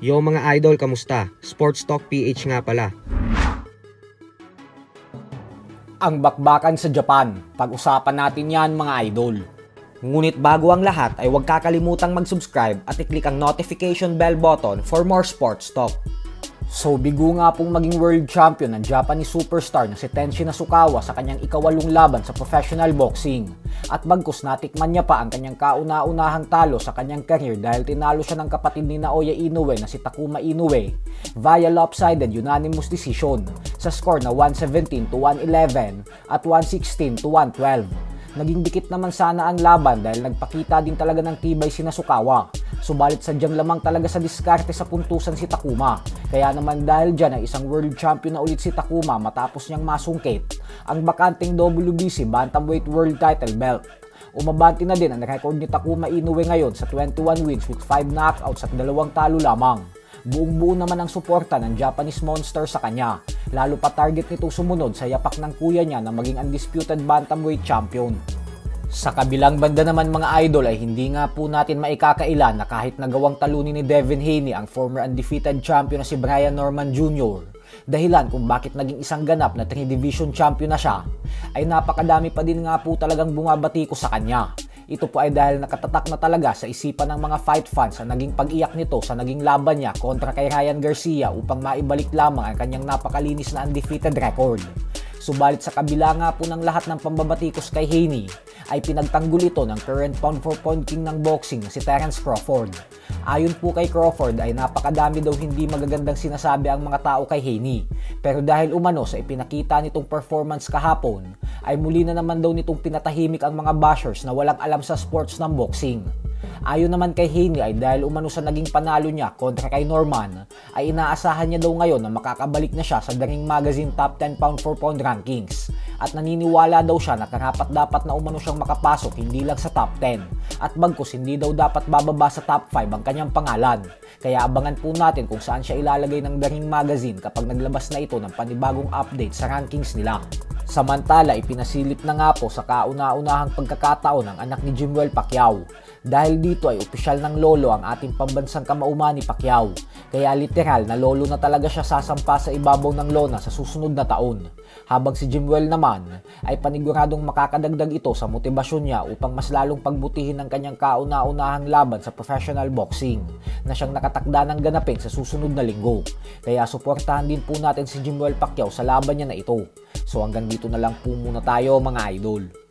Yo mga idol, kamusta? Sports Talk PH nga pala. Ang bakbakan sa Japan, pag-usapan natin yan mga idol. Ngunit bago ang lahat ay huwag kakalimutang mag-subscribe at i-click ang notification bell button for more sports talk. So bigo nga pong maging world champion ng Japanese superstar na si Tenshin Nasukawa sa kanyang ikawalong laban sa professional boxing. At bagkus natikman niya pa ang kanyang kauna-unahang talo sa kanyang career dahil tinalo siya ng kapatid ni Naoya Inoue na si Takuma Inoue via lopsided unanimous decision sa score na 117-111 at 116-112. Naging dikit naman sana ang laban dahil nagpakita din talaga ng tibay si Nasukawa. Subalit sadyang lamang talaga sa diskarte sa puntusan si Takuma. Kaya naman dahil dyan ay isang world champion na ulit si Takuma matapos niyang masungkit ang bakanting WBC Bantamweight World Title Belt. Umabanti na din ang record ni Takuma Inoue ngayon sa 21 wins with 5 knockouts at 2 talo lamang. Buong-buo naman ang suporta ng Japanese Monster sa kanya. Lalo pa target nito sumunod sa yapak ng kuya niya na maging undisputed bantamweight champion. Sa kabilang banda naman mga idol ay hindi nga po natin maikakaila na kahit nagawang talunin ni Devin Haney ang former undefeated champion na si Brian Norman Jr. Dahilan kung bakit naging isang ganap na 3 division champion na siya, ay napakadami pa din nga po talagang bumabati ko sa kanya. Ito po ay dahil nakatatak na talaga sa isipan ng mga fight fans ang naging pag-iyak nito sa naging laban niya kontra kay Ryan Garcia upang maibalik lamang ang kanyang napakalinis na undefeated record. Subalit sa kabila nga po ng lahat ng pambabatikos kay Haney, ay pinagtanggol ito ng current pound for pound king ng boxing na si Terence Crawford. Ayon po kay Crawford ay napakadami daw hindi magagandang sinasabi ang mga tao kay Haney. Pero dahil umano sa ipinakita nitong performance kahapon, ay muli na naman daw nitong pinatahimik ang mga bashers na walang alam sa sports ng boxing. Ayon naman kay Haney ay dahil umano sa naging panalo niya kontra kay Norman, ay inaasahan niya daw ngayon na makakabalik na siya sa The Ring Magazine Top 10 Pound for Pound rankings. At naniniwala daw siya na karapat-dapat na umano siyang makapasok hindi lang sa top 10. At bagkus hindi daw dapat bababa sa top 5 ang kanyang pangalan. Kaya abangan po natin kung saan siya ilalagay ng The Ring Magazine kapag naglabas na ito ng panibagong update sa rankings nila. Samantala, ipinasilip na nga po sa kauna-unahang pagkakataon ng anak ni Jimwell Pacquiao. Dahil dito ay opisyal ng lolo ang ating pambansang kamauman ni Pacquiao. Kaya literal na lolo na talaga siya sasampa sa ibabaw ng lona sa susunod na taon. Habang si Jimwell naman ay paniguradong makakadagdag ito sa motibasyon niya upang mas lalong pagbutihin ang kanyang kauna-unahang laban sa professional boxing na siyang nakatakda ng ganapin sa susunod na linggo. Kaya suportahan din po natin si Jimwell Pacquiao sa laban niya na ito. So hanggang dito na lang po muna tayo mga idol.